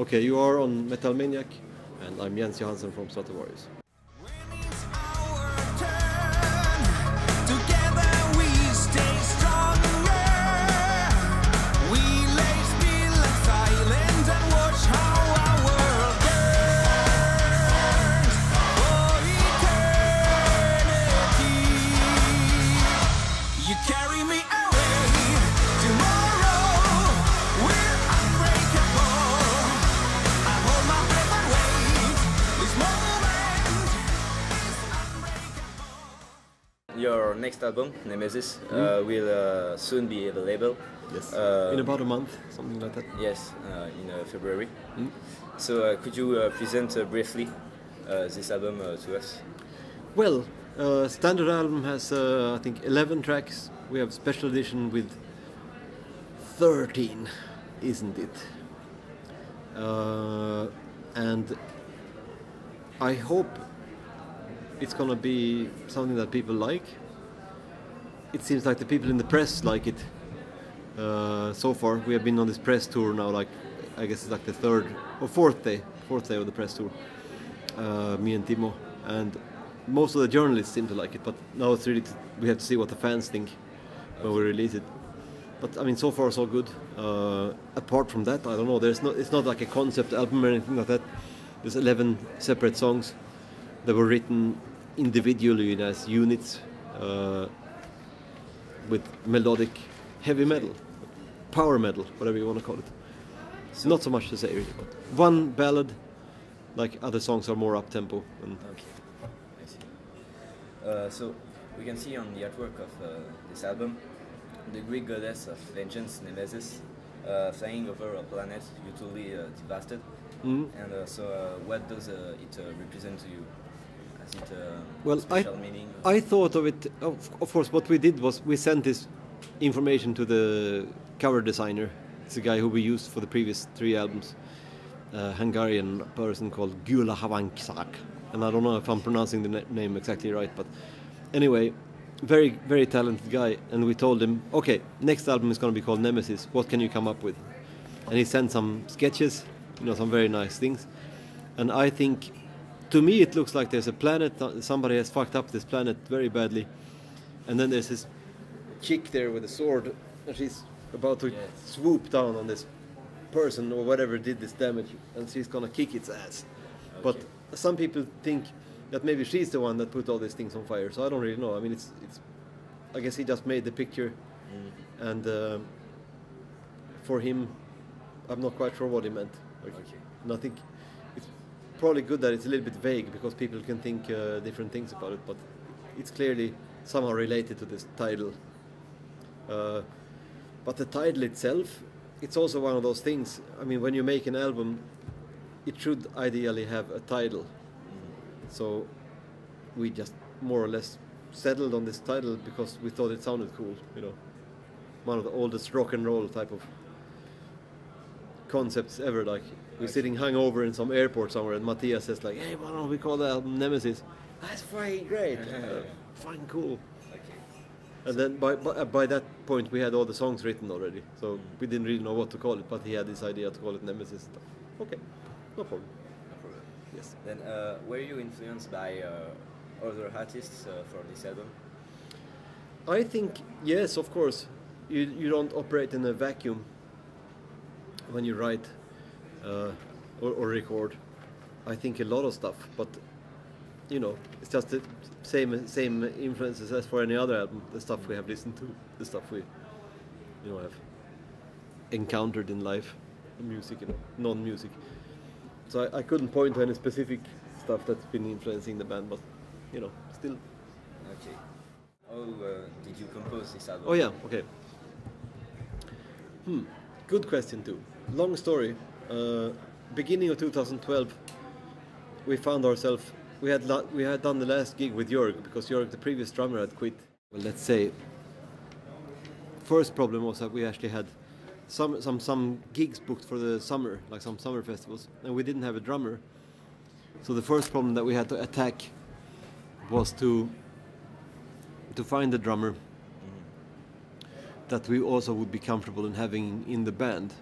Okay, you are on Metal Maniac, and I'm Jens Johansson from Stratovarius. Your next album, Nemesis, will soon be available. Yes, in about a month, something like that. Yes, in February. So could you present briefly this album to us? Well, standard album has I think 11 tracks. We have special edition with 13, isn't it? And I hope it's gonna be something that people like. It seems like the people in the press like it. So far, we have been on this press tour now. Like, I guess it's like the third or fourth day of the press tour. Me and Timo, and most of the journalists seem to like it. But now it's really we have to see what the fans think when we release it. But I mean, so far so good. Apart from that, I don't know. It's not like a concept album or anything like that. There's 11 separate songs that were written individually as units with melodic heavy metal, power metal, whatever you want to call it. So not so much to say really, but one ballad, like other songs are more up tempo. Okay, I see. So we can see on the artwork of this album the Greek goddess of vengeance, Nemesis, flying over a planet utterly devastated. And so what does it represent to you? Well, special meaning? I thought of it, of course, what we did was we sent this information to the cover designer. It's a guy who we used for the previous 3 albums, a Hungarian person called Gyula Havanksak. And I don't know if I'm pronouncing the name exactly right, but anyway, very, very talented guy. And we told him, okay, next album is going to be called Nemesis. What can you come up with? And he sent some sketches, some very nice things. And I think, to me, it looks like there's a planet, somebody has fucked up this planet very badly. And then there's this chick there with a sword, and she's about to swoop down on this person or whatever did this damage, and she's gonna kick its ass. Okay. But some people think that maybe she's the one that put all these things on fire, so I don't really know. I mean, it's I guess he just made the picture, and for him, I'm not quite sure what he meant. Okay. And I think it's probably good that it's a little bit vague, because people can think different things about it, but it's clearly somehow related to this title. But the title itself, it's also one of those things. I mean, when you make an album, it should ideally have a title. So we just more or less settled on this title because we thought it sounded cool, one of the oldest rock and roll type of concepts ever. Like, we're sitting hungover in some airport somewhere, and Matthias says like, "Hey, why don't we call the album Nemesis?" That's fucking great. Fine, cool. And then by that point we had all the songs written already, so we didn't really know what to call it, but he had this idea to call it Nemesis. Okay, no problem. Yes. Then were you influenced by other artists for this album? I think yes, of course. You don't operate in a vacuum when you write or record. I think a lot of stuff, but it's just the same influences as for any other album. The stuff we have listened to, the stuff we have encountered in life, music, non-music. So I couldn't point to any specific stuff that's been influencing the band, but still. Okay. How did you compose this album? Oh yeah, okay. Good question too. Long story. Beginning of 2012, we found ourselves. We had done the last gig with Jörg, because Jörg, the previous drummer, had quit. Well, let's say. First problem was that we actually had some gigs booked for the summer, like some summer festivals, and we didn't have a drummer. So the first problem that we had to attack was to find a drummer that we also would be comfortable in having in the band.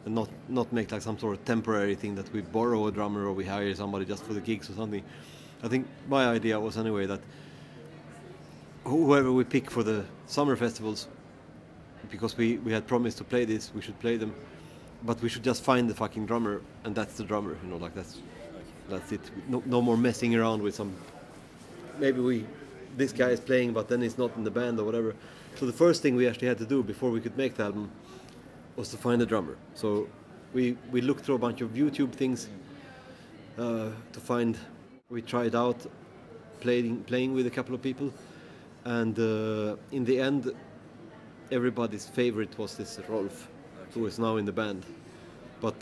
and not make like some sort of temporary thing that we borrow a drummer or we hire somebody just for the gigs or something. I think my idea was anyway that whoever we pick for the summer festivals, because we had promised to play this, we should play them, but we should just find the fucking drummer, and that's the drummer, you know, like that's it. No more messing around with some, maybe this guy is playing but then he's not in the band or whatever. So the first thing we actually had to do before we could make the album was to find a drummer. So we looked through a bunch of YouTube things to find. We tried out playing with a couple of people, and in the end everybody's favorite was this Rolf, who is now in the band. But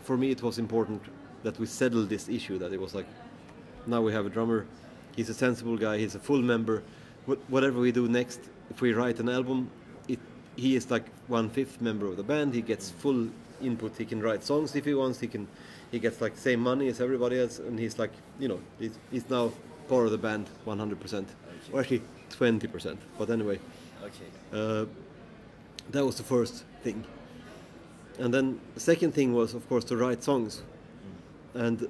for me it was important that we settled this issue, that it was like, now we have a drummer, he's a sensible guy, he's a full member. Whatever we do next, if we write an album, he is like 1/5 member of the band, he gets full input, he can write songs if he wants, he gets like same money as everybody else, and he's like, you know, he's now part of the band 100%, or actually 20%, but anyway. That was the first thing. And then the second thing was, of course, to write songs. And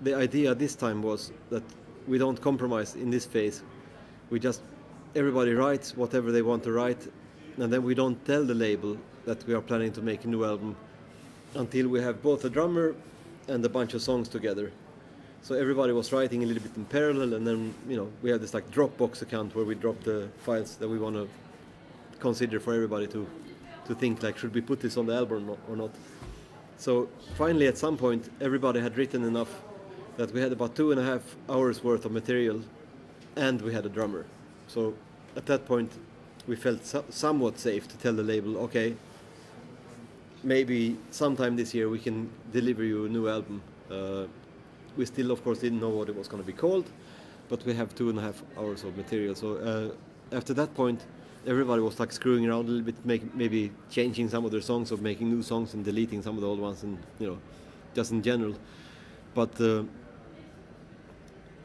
the idea this time was that we don't compromise in this phase. Everybody writes whatever they want to write, and then we don't tell the label that we are planning to make a new album until we have both a drummer and a bunch of songs together. So everybody was writing a little bit in parallel, and then, you know, we have this like Dropbox account where we drop the files that we want to consider for everybody to think like, should we put this on the album or not. So finally at some point everybody had written enough that we had about 2.5 hours worth of material, and we had a drummer. So at that point we felt somewhat safe to tell the label, okay, maybe sometime this year we can deliver you a new album. We still of course didn't know what it was going to be called, but we have 2.5 hours of material. So after that point everybody was like screwing around a little bit, maybe changing some of their songs or making new songs and deleting some of the old ones, and, you know, just in general. But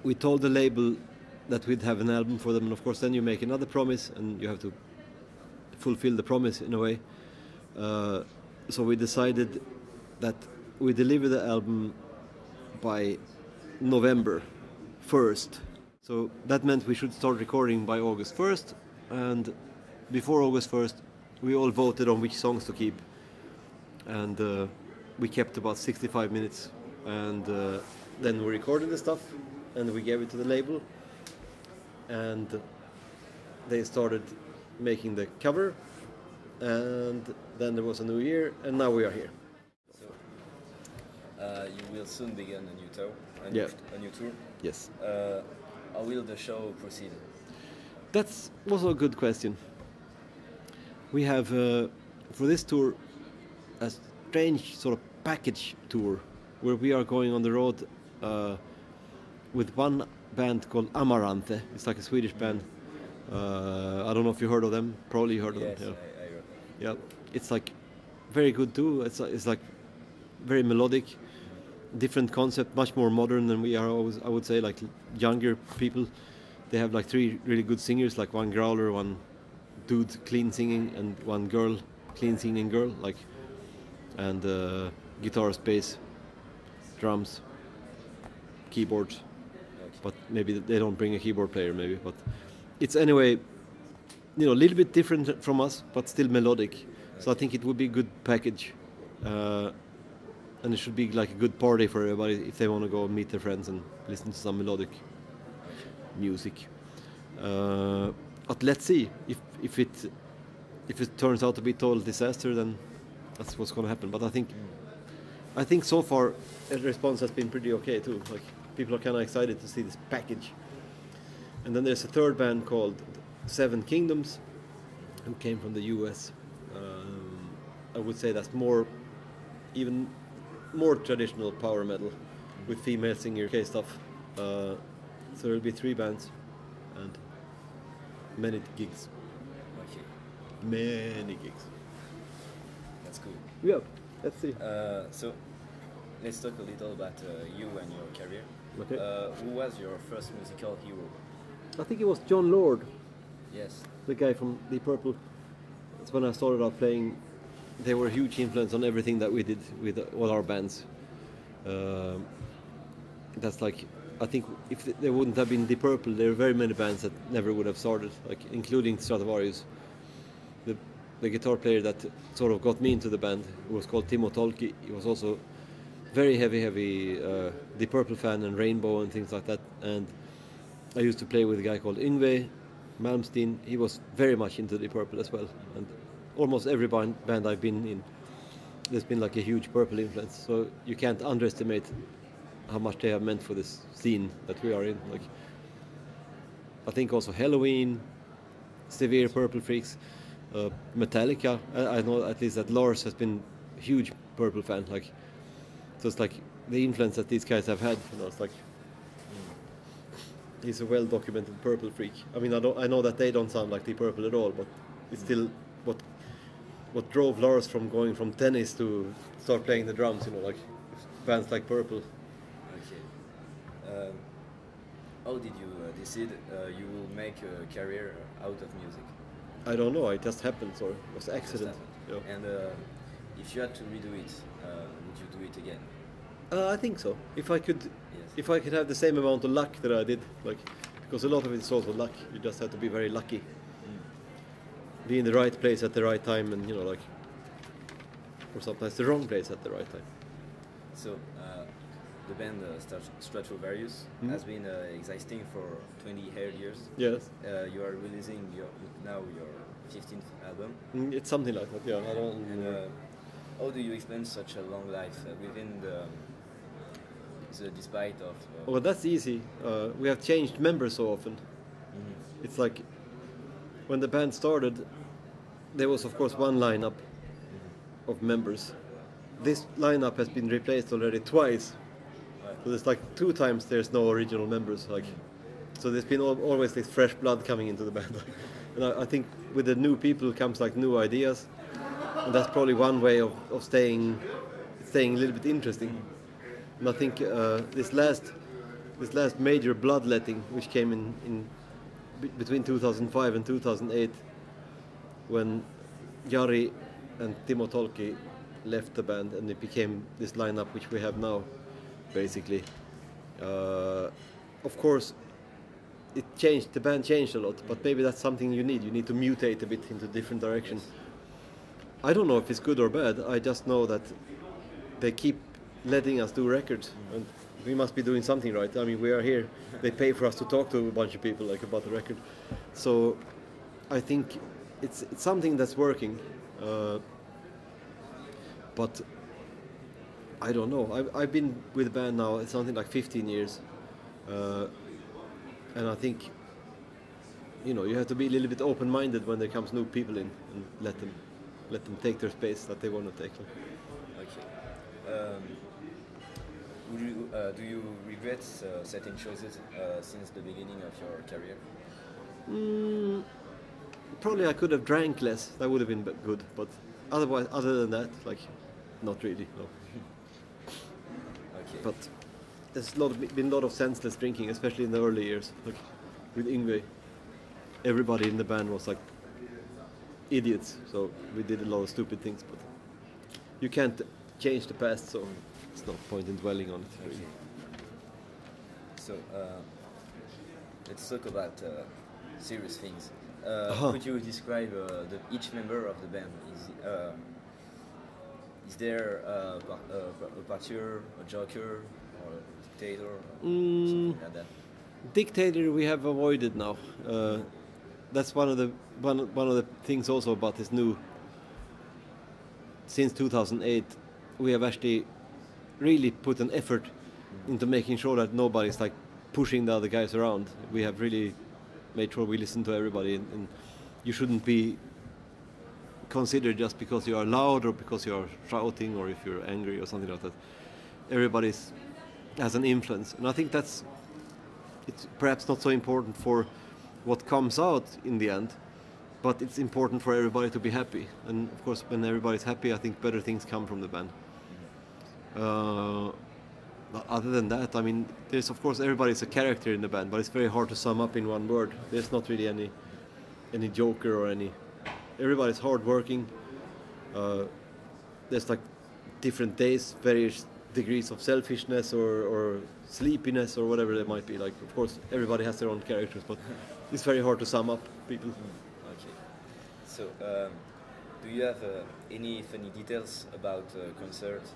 we told the label that we'd have an album for them, and of course then you make another promise and you have to fulfill the promise in a way. So we decided that we deliver the album by November 1st. So that meant we should start recording by August 1st, and before August 1st we all voted on which songs to keep, and we kept about 65 minutes, and then we recorded the stuff and we gave it to the label, and they started making the cover, and then there was a new year, and now we are here. So you will soon begin a new tour. A new tour. Yes. How will the show proceed? That's also a good question. We have for this tour a strange sort of package tour where we are going on the road with one band called Amaranthe. It's like a Swedish band. I don't know if you heard of them. Probably you heard of them. Yes, I heard. Yeah, it's like very good too. It's like very melodic, different concept, much more modern than we are. Always, I would say, like younger people. They have like 3 really good singers, like one growler, one dude clean singing, and one girl clean singing girl, like, and guitars, bass, drums, keyboards. Okay. But maybe they don't bring a keyboard player, maybe. But it's anyway, you know, a little bit different from us, but still melodic. Okay. So I think it would be a good package, and it should be like a good party for everybody if they want to go meet their friends and listen to some melodic music. But let's see if it turns out to be a total disaster, then that's what's going to happen. But I think so far the response has been pretty okay too. Like, people are kind of excited to see this package. And then there's a third band called Seven Kingdoms, who came from the US. I would say that's even more traditional power metal with female singer stuff. So there'll be 3 bands and many gigs. Okay. Many gigs. That's cool. Yeah, let's see. So let's talk a little about you and your career. Okay. Who was your first musical hero? I think it was John Lord, Yes. the guy from Deep Purple. That's when I started out playing they were a huge influence on everything that we did with all our bands. That's like, I think if there wouldn't have been Deep Purple, there are very many bands that never would have started, like including Stratovarius. The guitar player that sort of got me into the band, who was called Timo Tolkki, he was also very heavy Deep Purple fan and Rainbow and things like that. And I used to play with a guy called Yngve Malmsteen. He was very much into Deep Purple as well. And almost every band I've been in, there's been like a huge Purple influence. So you can't underestimate how much they have meant for this scene that we are in. Like, I think also Halloween, severe Purple freaks, Metallica. I know at least that Lars has been a huge Purple fan. Like, so it's like the influence that these guys have had. You know, it's like he's a well-documented Purple freak. I mean, I know that they don't sound like Deep Purple at all, but it's still what drove Lars from going from tennis to start playing the drums. You know, like bands like Purple. Okay. How did you decide you will make a career out of music? I don't know. It just happened, or it was an accident. Yeah. And if you had to redo it, would you do it again? I think so. If I could, Yes. if I could have the same amount of luck that I did, like, because a lot of it is also luck. You just have to be very lucky, be in the right place at the right time, and like, or sometimes the wrong place at the right time. So the band Stratovarius has been existing for 28 years. Yes. You are releasing now your 15th album. It's something like that. Yeah. I don't. And how do you explain such a long life within the despite of? Well, that's easy. We have changed members so often. It's like when the band started, there was of course one lineup of members. This lineup has been replaced already twice. So there's like 2 times there's no original members. Like, so there's been always this fresh blood coming into the band. And I think with the new people comes like new ideas, and that's probably one way of staying a little bit interesting. And I think this last major bloodletting, which came in between 2005 and 2008, when Jari and Timo Tolkki left the band, and it became this lineup which we have now, basically. Of course, the band changed a lot, but maybe that's something you need. You need to mutate a bit into different directions. I don't know if it's good or bad. I just know that they keep letting us do records, and we must be doing something right. I mean, we are here. They pay for us to talk to a bunch of people like about the record. So I think it's something that's working. But I don't know. I've been with the band now, it's something like 15 years. And I think, you have to be a little bit open-minded when there comes new people in, and let them take their space that they want to take. Okay. Do you regret certain choices since the beginning of your career? Probably I could have drank less. That would have been good. But other than that, like, not really. No. Okay. But there's been a lot of senseless drinking, especially in the early years. Like with Yngve, everybody in the band was like idiots. So we did a lot of stupid things. But you can't change the past, so it's no point in dwelling on it. Really. Okay. So let's talk about serious things. Could you describe each member of the band? Is there a partier, a joker, or a dictator, or something like that? Dictator we have avoided now. That's one of the things also about this new. Since 2008, we have actually really put an effort into making sure that nobody's like pushing the other guys around. We have really made sure we listen to everybody, and you shouldn't be considered just because you are loud or because you are shouting or if you're angry or something like that. Everybody has an influence, and I think it's perhaps not so important for what comes out in the end, but it's important for everybody to be happy. And of course, when everybody's happy, I think better things come from the band. Other than that, I mean, there's of course everybody's a character in the band, but it's very hard to sum up in one word. There's not really any joker or any. Everybody's hardworking. there's like different days, various degrees of selfishness or sleepiness or whatever it might be. Like, of course, everybody has their own characters, but it's very hard to sum up people. Okay. So, do you have any funny details about concerts?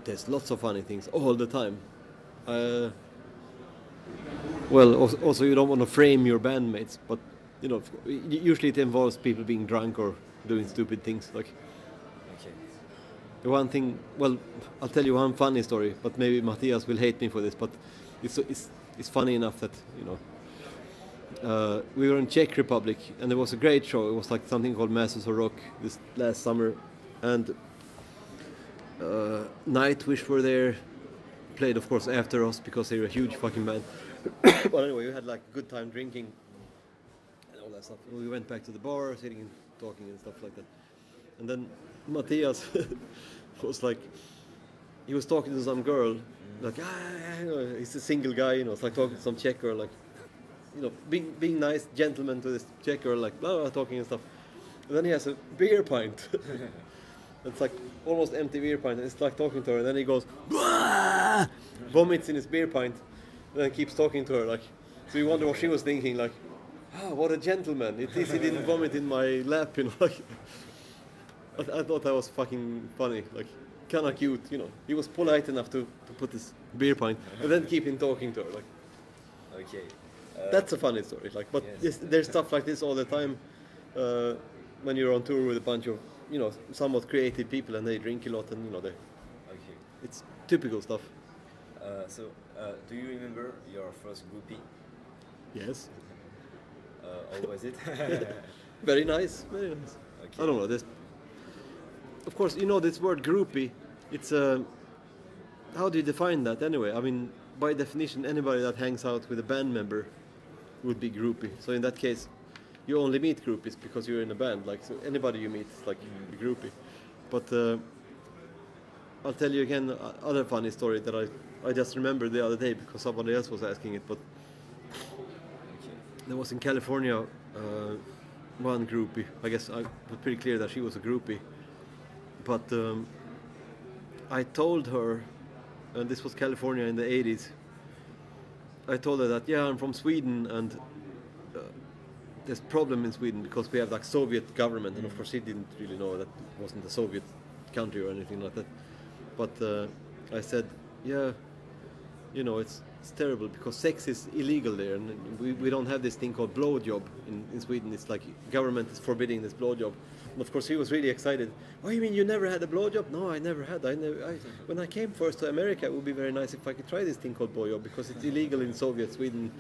There's lots of funny things all the time. Well, also you don't want to frame your bandmates, but you know, usually it involves people being drunk or doing stupid things. Like, Okay. the one thing, well, I'll tell you one funny story, but maybe Matthias will hate me for this, but it's funny enough that, you know, we were in Czech Republic and there was a great show. It was like something called Masters of Rock this last summer, and Nightwish were there, played of course after us because they're a huge fucking band. But anyway, we had like a good time drinking and all that stuff. We went back to the bar, sitting and talking and stuff like that. And then Matthias was like, he was talking to some girl, like, you know, he's a single guy, you know, it's like talking to some Czech girl, like, you know, being nice gentleman to this Czech girl, like, blah, blah, talking and stuff. And then he has a beer pint. It's like almost empty beer pint, and it's like talking to her, and then he goes, "Blah!" Vomits in his beer pint, and then keeps talking to her, like, so you wonder what she was thinking, like, what a gentleman, at least he didn't vomit in my lap, you know, like, I thought that was fucking funny, like, kinda cute, you know, he was polite enough to put his beer pint, and then keep him talking to her, like, Okay. that's a funny story, like, but Yes. there's stuff like this all the time, when you're on tour with a bunch of, you know, somewhat creative people, and they drink a lot, and you know, Okay. it's typical stuff. So, do you remember your first groupie? Yes. How was it? Very nice, very nice. Okay. I don't know this. Of course, you know this word groupie. It's how do you define that anyway? I mean, by definition, anybody that hangs out with a band member would be groupie. So in that case, you only meet groupies because you're in a band. Like, so anybody you meet is like a groupie. But I'll tell you again other funny story that I just remembered the other day because somebody else was asking it. But there was in California one groupie. I guess I was pretty clear that she was a groupie. But I told her, and this was California in the 80s, I told her that, yeah, I'm from Sweden, and there's a problem in Sweden because we have like Soviet government, and of course she didn't really know that it wasn't a Soviet country or anything like that. But I said, yeah, you know, it's terrible because sex is illegal there, and we don't have this thing called blowjob in Sweden. It's like government is forbidding this blowjob. And of course he was really excited. Oh, you mean you never had a blowjob? No, I never had. When I came first to America, it would be very nice if I could try this thing called blowjob because it's illegal in Soviet Sweden.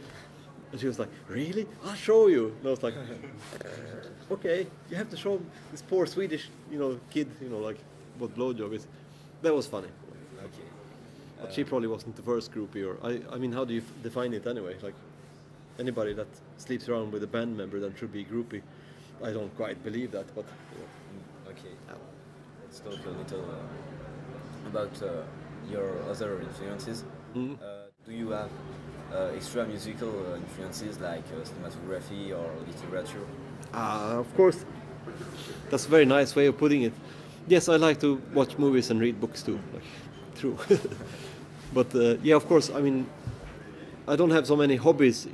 And she was like, really? I'll show you. And I was like, okay, you have to show this poor Swedish, you know, kid, you know, like what blowjob is. That was funny. Okay. But she probably wasn't the first groupie, or I mean, how do you define it anyway? Like, anybody that sleeps around with a band member that should be a groupie. I don't quite believe that, but you know. Okay. Let's talk a little about your other influences. Mhm. Do you have extra musical influences like cinematography or literature? Of course. That's a very nice way of putting it. Yes, I like to watch movies and read books too. Like, true. But yeah, of course. I mean, I don't have so many hobbies,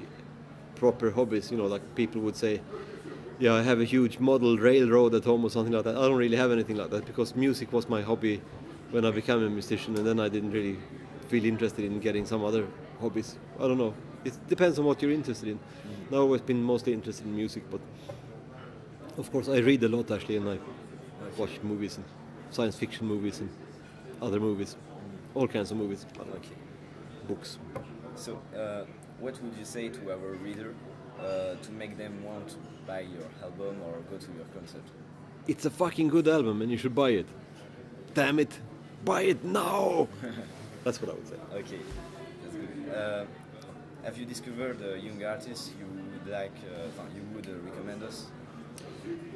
proper hobbies. You know, like people would say, yeah, I have a huge model railroad at home or something like that. I don't really have anything like that because music was my hobby when I became a musician, and then I didn't really feel interested in getting some other hobbies. I don't know. It depends on what you're interested in. I've always been mostly interested in music, but of course I read a lot actually, and I watch movies and science fiction movies and other movies, all kinds of movies. I like books. So, what would you say to our reader to make them want to buy your album or go to your concert? It's a fucking good album and you should buy it. Damn it, buy it now! That's what I would say. Okay, that's good. Have you discovered young artists you would like, you would recommend us?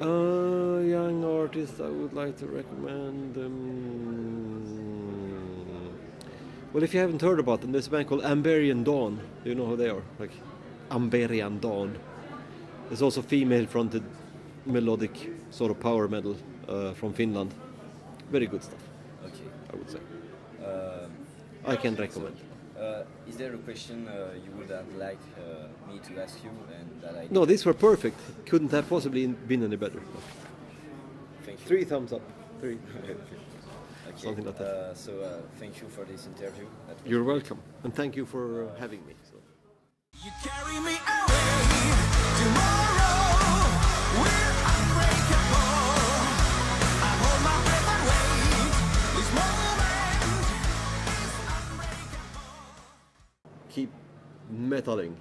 Young artists I would like to recommend. Well, if you haven't heard about them, there's a band called Amberian Dawn. Do you know who they are? Like Amberian Dawn. There's also female-fronted melodic sort of power metal. from Finland. Very good stuff, Okay. I would say. Uh, I can recommend. Is there a question you would have liked me to ask you and that I No, these were perfect. Couldn't have possibly been any better. Thank you. 3 thumbs up. 3. Okay. Something like that. So thank you for this interview. That was You're welcome, and thank you for having me. So. You carry me away tomorrow. We're unbreakable. I hold my breath and wait. This moment is unbreakable. Keep metaling.